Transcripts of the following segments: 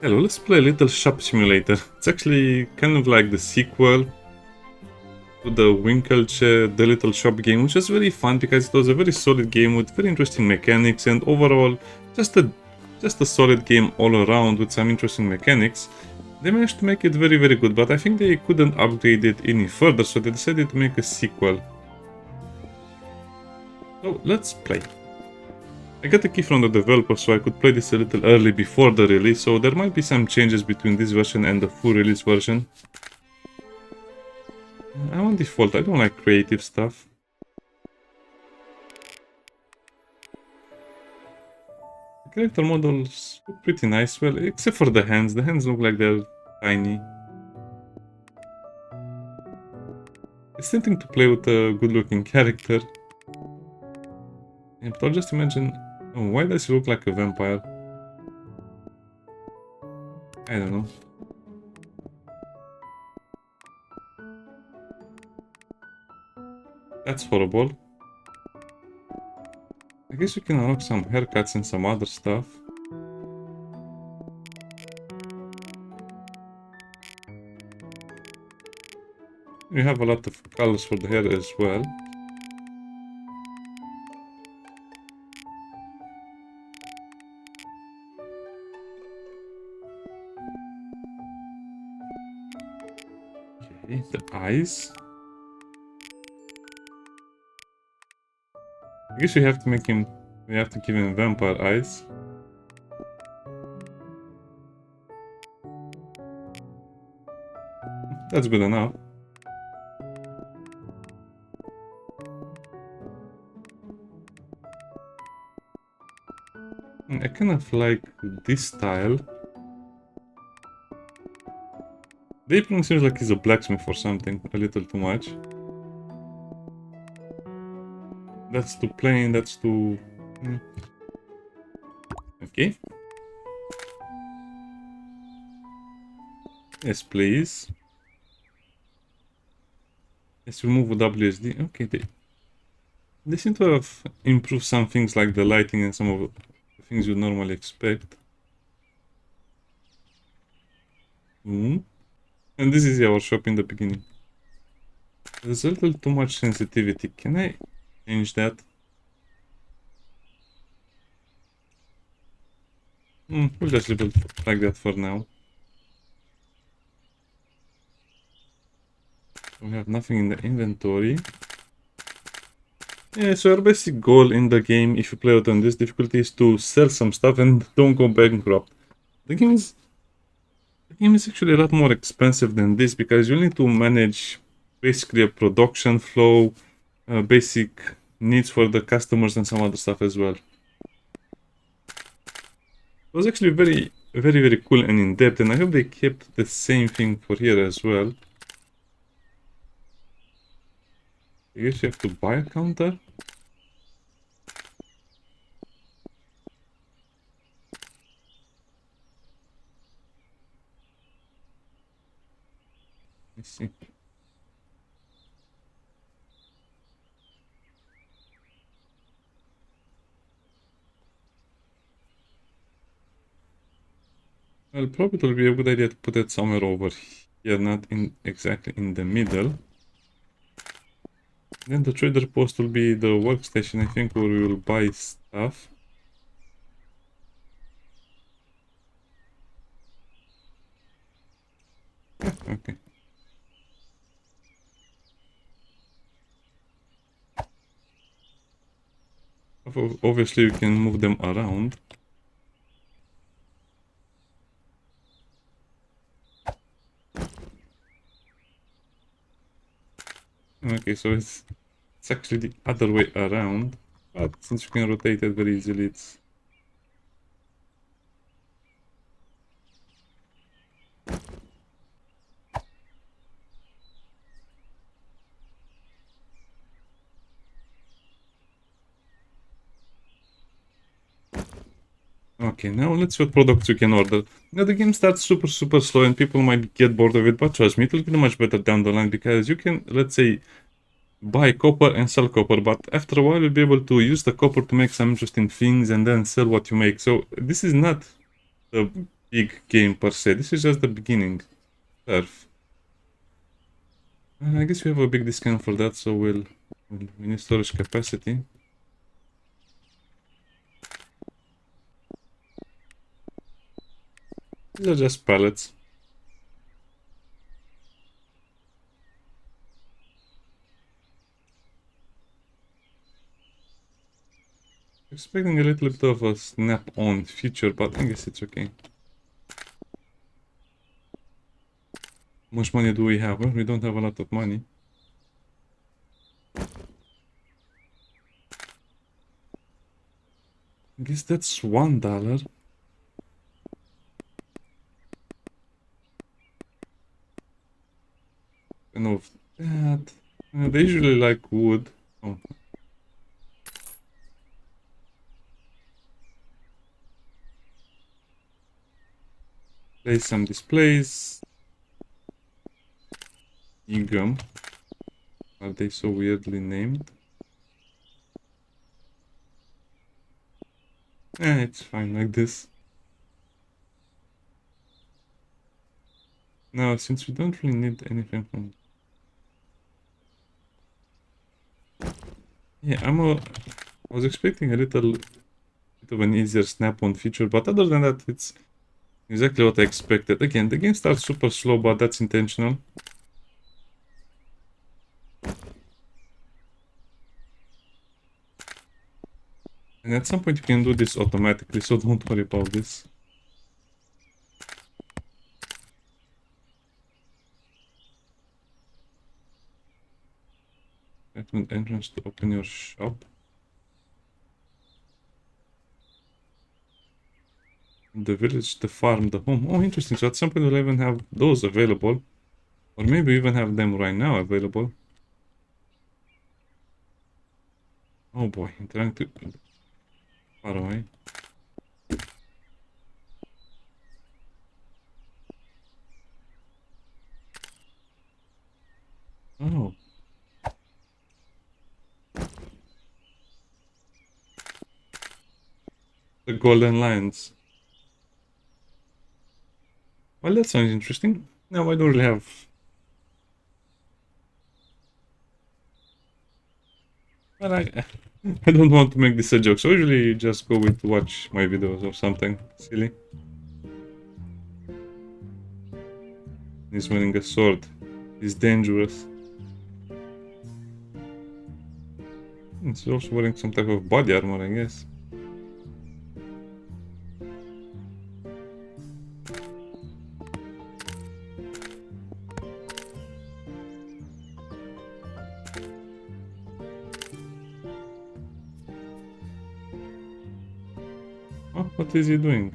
Hello, let's play a little shop simulator. It's actually kind of like the sequel to the Winkleche, the little shop game, which was very fun because it was a very solid game with very interesting mechanics and overall just a solid game all around with some interesting mechanics. They managed to make it very good, but I think they couldn't upgrade it any further, so they decided to make a sequel. So let's play. I got a key from the developer so I could play this a little early before the release, so there might be some changes between this version and the full release version. I'm on default, I don't like creative stuff. The character models look pretty nice, well, except for the hands. The hands look like they're tiny. It's tempting to play with a good looking character. Yeah, but I'll just imagine... Oh, why does he look like a vampire? I don't know. That's horrible. I guess you can unlock some haircuts and some other stuff. You have a lot of colors for the hair as well. Okay, the eyes. I guess we have to make him... We have to give him vampire eyes. That's good enough. I kind of like this style. The apron seems like he's a blacksmith or something, a little too much. That's too plain, that's too... Okay. Yes, please. Let's remove WSD. Okay, they seem to have improved some things like the lighting and some of the things you'd normally expect. And this is our shop in the beginning. There's a little too much sensitivity. Can I change that? We'll just leave it like that for now. We have nothing in the inventory. Yeah, so our basic goal in the game, if you play it on this difficulty, is to sell some stuff and don't go bankrupt. The game is actually a lot more expensive than this because you need to manage basically a production flow, basic needs for the customers and some other stuff as well. It was actually very cool and in-depth, and I hope they kept the same thing for here as well. I guess you have to buy a counter. Let's see. Well, probably it will be a good idea to put it somewhere over here, not exactly in the middle. Then the trader post will be the workstation, I think, where we will buy stuff. Okay. Obviously, we can move them around. Okay, so it's actually the other way around, but since you can rotate it very easily, it's... Okay, now let's see what products you can order. Now the game starts super slow and people might get bored of it, but trust me, it will get much better down the line because you can, let's say, buy copper and sell copper, but after a while you'll be able to use the copper to make some interesting things and then sell what you make. So this is not the big game per se. This is just the beginning. Surf. I guess we have a big discount for that, so we need storage capacity. These are just pallets. Expecting a little bit of a snap-on feature, but I guess it's okay. How much money do we have? Well, we don't have a lot of money. I guess that's $1. And of that, they usually like wood. Oh. Place some displays. Ingram. Are they so weirdly named? It's fine like this. Now, since we don't really need anything from... Yeah, I was expecting a little bit of an easier snap-on feature, but other than that, it's exactly what I expected. Again, the game starts super slow, but that's intentional. And at some point you can do this automatically, so don't worry about this. An entrance to open your shop. The village, the farm, the home. Oh, interesting. So at some point we'll even have those available. Or maybe even have them right now available. Oh boy, I'm trying to... Far away. Oh. The golden lines. Well, that sounds interesting. No, I don't really have... But I don't want to make this a joke, so usually you just go with watch my videos or something silly. He's wearing a sword. He's dangerous. He's also wearing some type of body armor, I guess. Oh, what is he doing?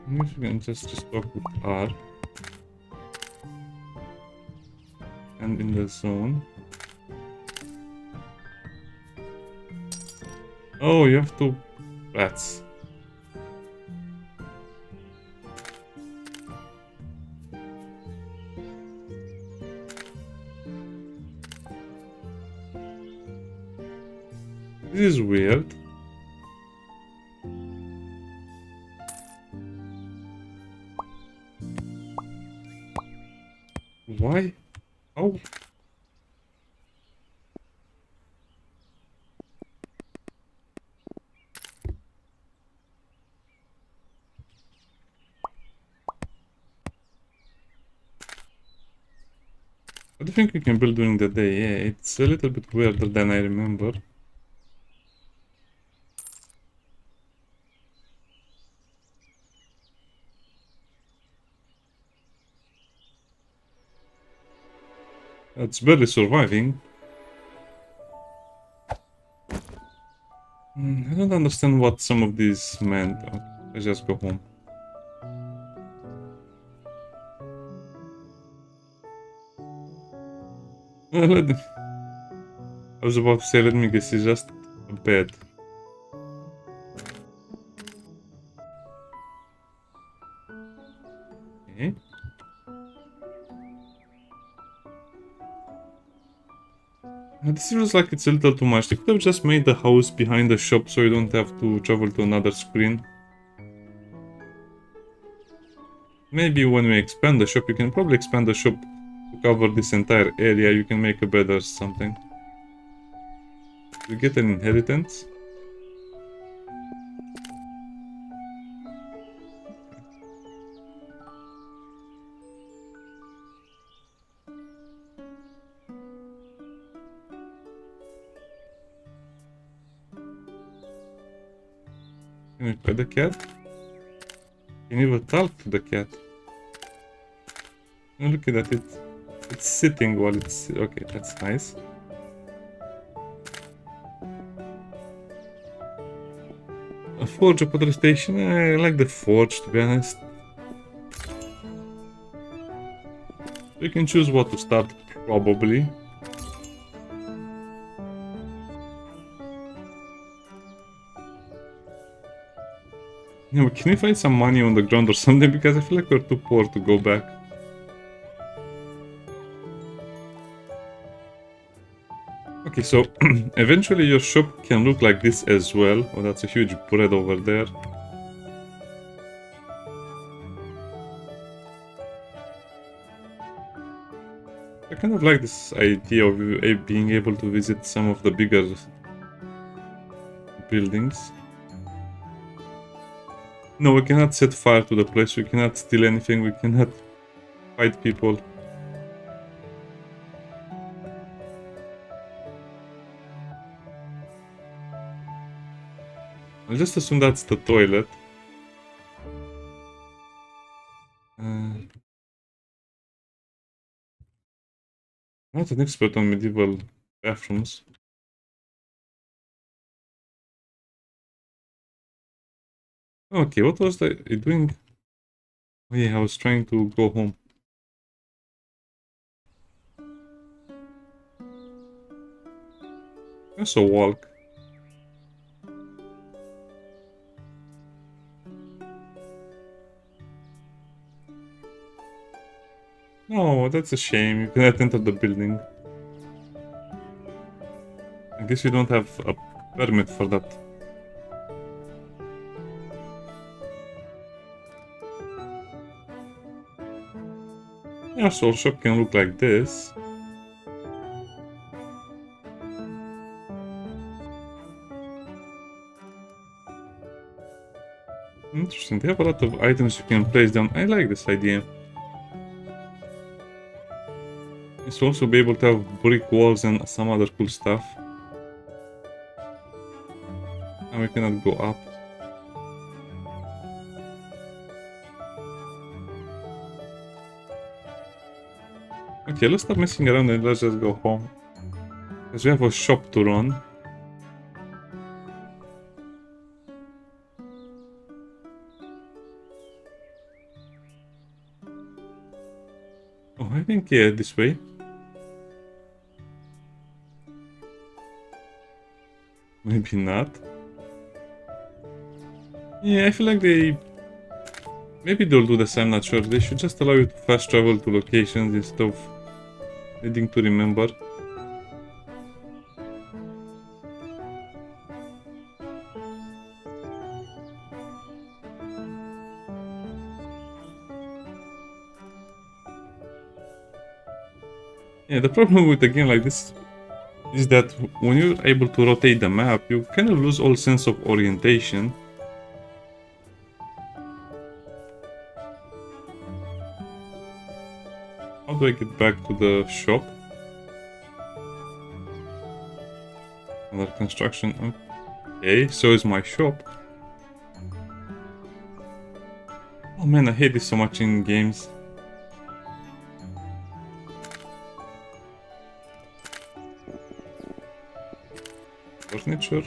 I guess we can just talk with R. And in the zone. Oh, you have two rats. This is weird. Why? Oh. I don't think you can build during the day. Yeah, it's a little bit weirder than I remember. It's barely surviving. I don't understand what some of these meant. Okay, let's just go home. I was about to say, let me guess, it's just a bed. Okay. This feels like it's a little too much. They could have just made the house behind the shop so you don't have to travel to another screen. Maybe when we expand the shop, you can probably expand the shop to cover this entire area. You can make a bed or something. You get an inheritance. Can we pet the cat? Can you even talk to the cat? Oh, look at that, it's sitting while it's... Okay, that's nice. A forge, a pottery station. I like the forge, to be honest. You can choose what to start, probably. Yeah, but can we find some money on the ground or something? Because I feel like we're too poor to go back. Okay, so eventually your shop can look like this as well. Oh, that's a huge bread over there. I kind of like this idea of being able to visit some of the bigger buildings. No, we cannot set fire to the place, we cannot steal anything, we cannot fight people. I'll just assume that's the toilet. Not an expert on medieval bathrooms. Okay, what was I doing? Oh yeah, I was trying to go home. I also walk. No, that's a shame. You cannot enter the building. I guess you don't have a permit for that. Yeah, so shop can look like this. Interesting. They have a lot of items you can place down. I like this idea. It's also be able to have brick walls and some other cool stuff. And we cannot go up. Okay, let's stop messing around and let's just go home. Because we have a shop to run. Oh, I think, yeah, this way. Maybe not. Yeah, I feel like maybe they'll do this, I'm not sure. They should just allow you to fast travel to locations instead of needing to remember. Yeah, the problem with a game like this is that when you're able to rotate the map, you kind of lose all sense of orientation. How do I get back to the shop? Under construction. Okay, so is my shop. Oh man, I hate this so much in games. Furniture.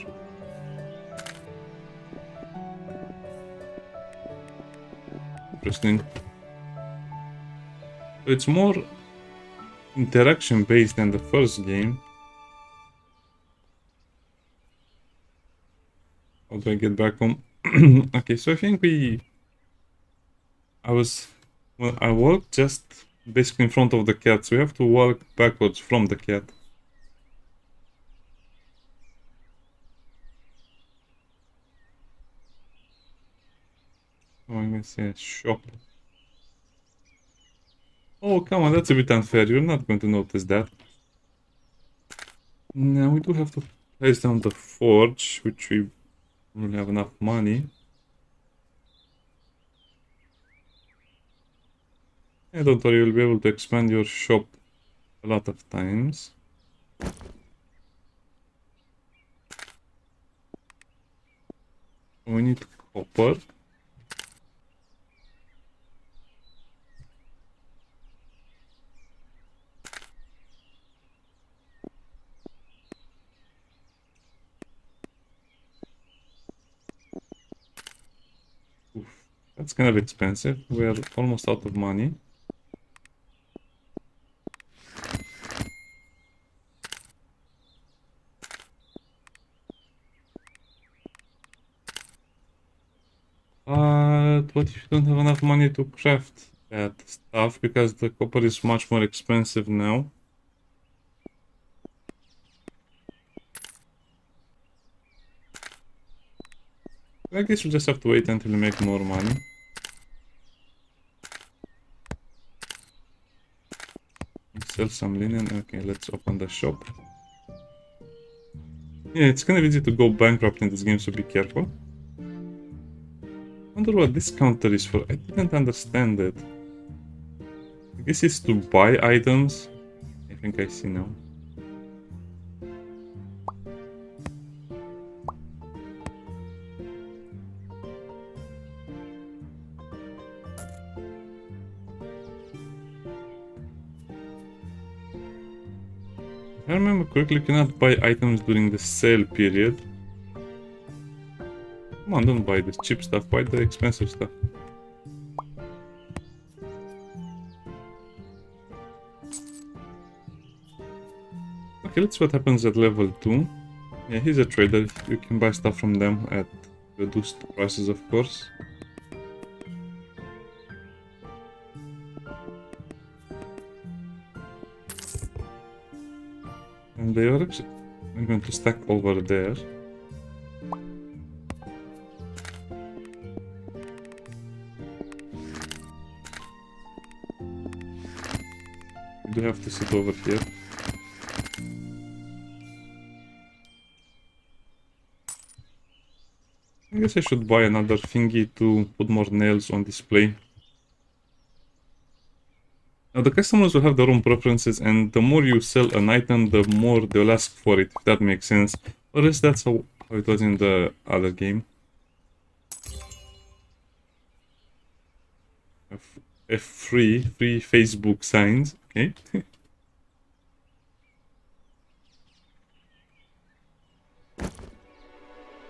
Interesting. So it's more interaction based than the first game. How do I get back home? Okay, so I think well, I walked just basically in front of the cat, so we have to walk backwards from the cat. Oh, I'm gonna say shop. Oh, come on, that's a bit unfair. You're not going to notice that. Now we do have to place down the forge, which we don't have enough money. Yeah, don't worry, you'll be able to expand your shop a lot of times. We need copper. Oof, that's kind of expensive. We're almost out of money. But what if you don't have enough money to craft that stuff? Because the copper is much more expensive now. I guess we just have to wait until we make more money. Sell some linen. Okay, let's open the shop. Yeah, it's kind of easy to go bankrupt in this game, so be careful. I wonder what this counter is for. I didn't understand it. I guess it's to buy items. I think I see now. If I remember correctly, you cannot buy items during the sale period. Come on, don't buy the cheap stuff, buy the expensive stuff. Okay, let's see what happens at level 2. Yeah, he's a trader. You can buy stuff from them at reduced prices, of course. And they are actually... I'm going to stack over there. You do have to sit over here. I guess I should buy another thingy to put more nails on display. Now the customers will have their own preferences, and the more you sell an item, the more they'll ask for it, if that makes sense. Or else that's how it was in the other game. Free Facebook signs, okay?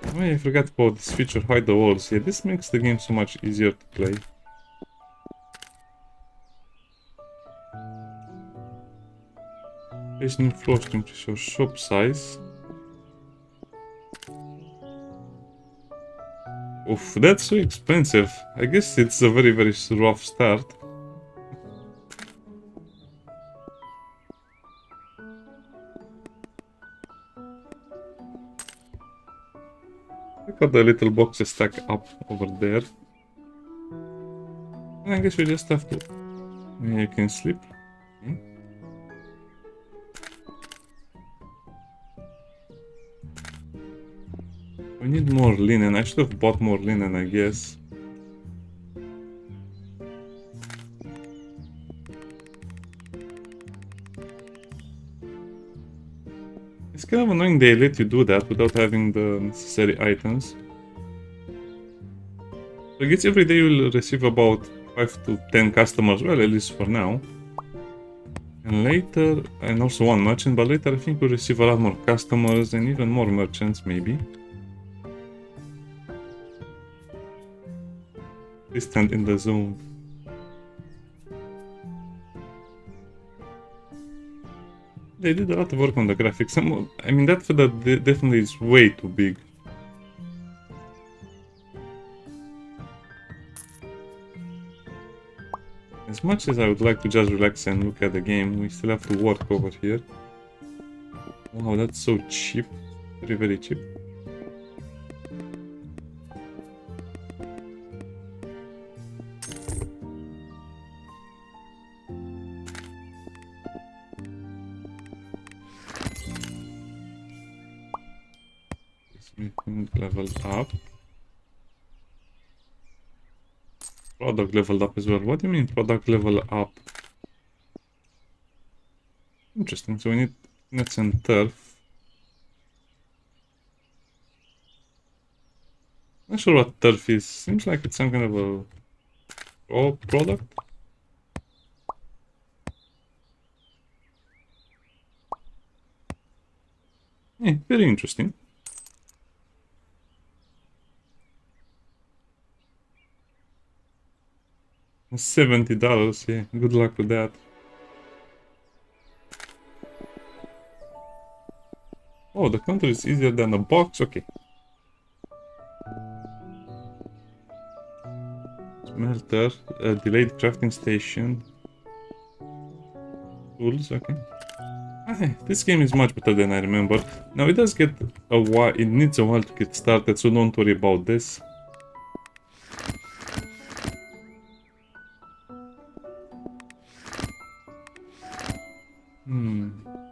Oh, I forgot about this feature, hide the walls. Yeah, this makes the game so much easier to play. Place new floors to increase your shop size. Oof, that's so expensive. I guess it's a very, very rough start. Look at the little boxes stack up over there. And I guess we just have to... You can sleep. Okay. We need more linen. I should have bought more linen, I guess. It's kind of annoying they let you do that without having the necessary items. So I guess every day you'll receive about 5 to 10 customers, well, at least for now. And later, and also one merchant, but later I think we'll receive a lot more customers and even more merchants, maybe. Please stand in the zone. They did a lot of work on the graphics. I mean, that definitely is way too big. As much as I would like to just relax and look at the game, we still have to work over here. Wow, that's so cheap. Very, very cheap. Level up. Product leveled up as well. What do you mean product level up? Interesting. So we need nets and turf. Not sure what turf is. Seems like it's some kind of a raw product. Yeah, very interesting. $70, yeah. Good luck with that. Oh, the counter is easier than a box. Okay. Smelter, delayed crafting station. Tools, okay. This game is much better than I remember. Now it does get a while, it needs a while to get started, so don't worry about this.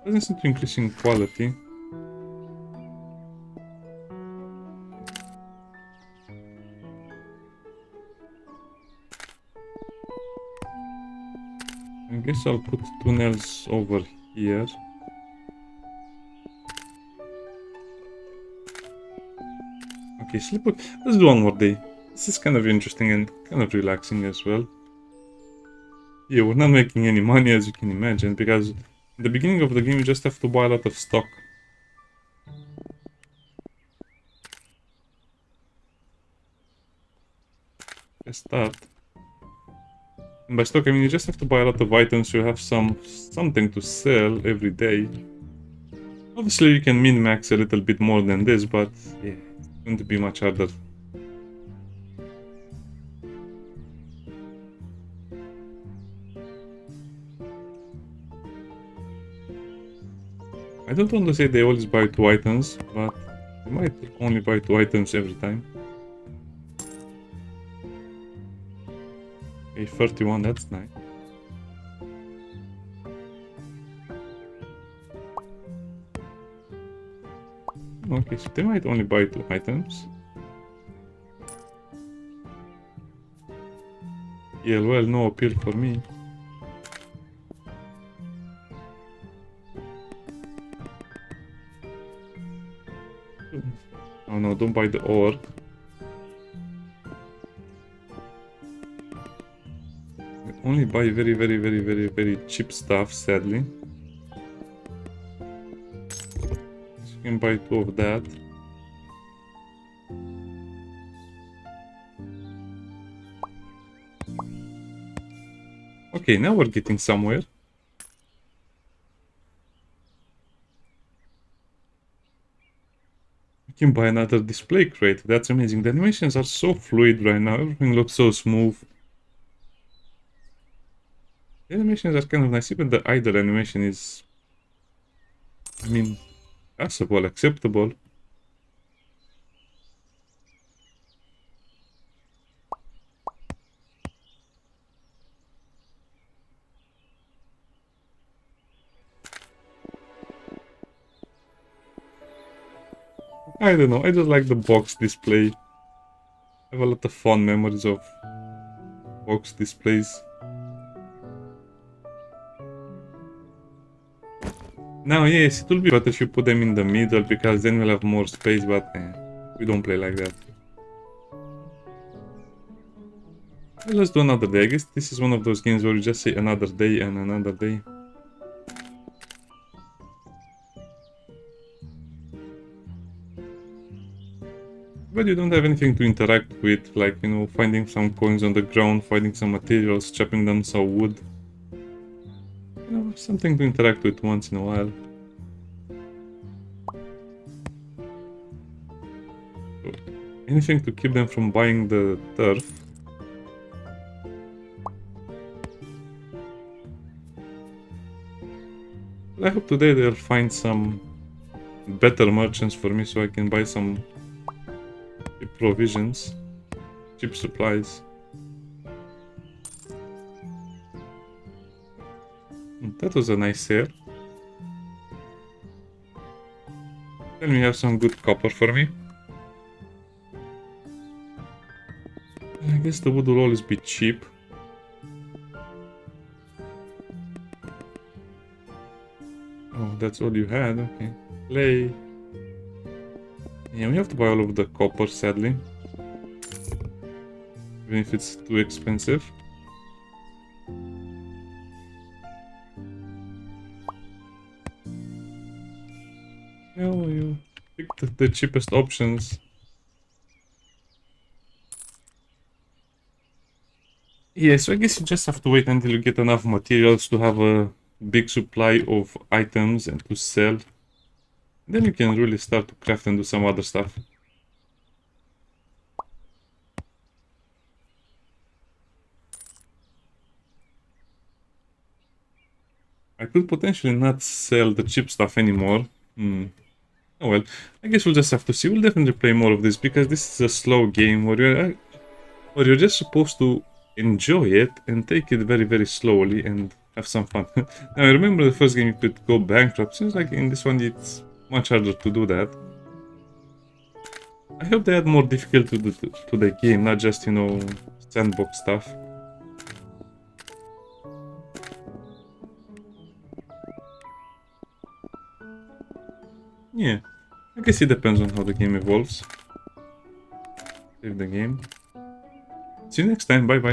Doesn't seem to increase in quality. I guess I'll put tunnels over here. Okay, sleep. Let's do one more day. This is kind of interesting and kind of relaxing as well. Yeah, we're not making any money as you can imagine, because in the beginning of the game you just have to buy a lot of stock. Let's start. And by stock I mean you just have to buy a lot of items, so you have something to sell every day. Obviously you can min-max a little bit more than this, but yeah, it's going to be much harder. I don't want to say they always buy 2 items, but they might only buy 2 items every time. Okay, 31, that's nice. Okay, so they might only buy 2 items. Yeah, well, no appeal for me. Oh no, don't buy the ore. I only buy very cheap stuff, sadly. So you can buy 2 of that. Okay, now we're getting somewhere. You can buy another display crate. That's amazing. The animations are so fluid right now. Everything looks so smooth. The animations are kind of nice. Even the idle animation is, I mean, passable, acceptable. I don't know, I just like the box display. I have a lot of fond memories of box displays. Now, yes, it will be better if you put them in the middle, because then we'll have more space, but we don't play like that. Well, let's do another day. I guess this is one of those games where you just say another day and another day. But you don't have anything to interact with, like, you know, finding some coins on the ground, finding some materials, chopping down some wood. You know, something to interact with once in a while. So, anything to keep them from buying the turf. I hope today they'll find some better merchants for me so I can buy some cheap provisions, cheap supplies. That was a nice sale. Then we have some good copper for me. guess the wood will always be cheap. Oh, that's all you had, okay. Clay. Yeah, we have to buy all of the copper, sadly. Even if it's too expensive. Well, you picked the cheapest options. Yeah, so I guess you just have to wait until you get enough materials to have a big supply of items and to sell. Then you can really start to craft and do some other stuff. I could potentially not sell the cheap stuff anymore. Oh well, I guess we'll just have to see. We'll definitely play more of this because this is a slow game where you're just supposed to enjoy it and take it very, very slowly and have some fun. Now, I remember the first game you could go bankrupt. Seems like in this one it's much harder to do that. I hope they add more difficulty to the game, not just, you know, sandbox stuff. Yeah, I guess it depends on how the game evolves. Save the game. See you next time, bye bye.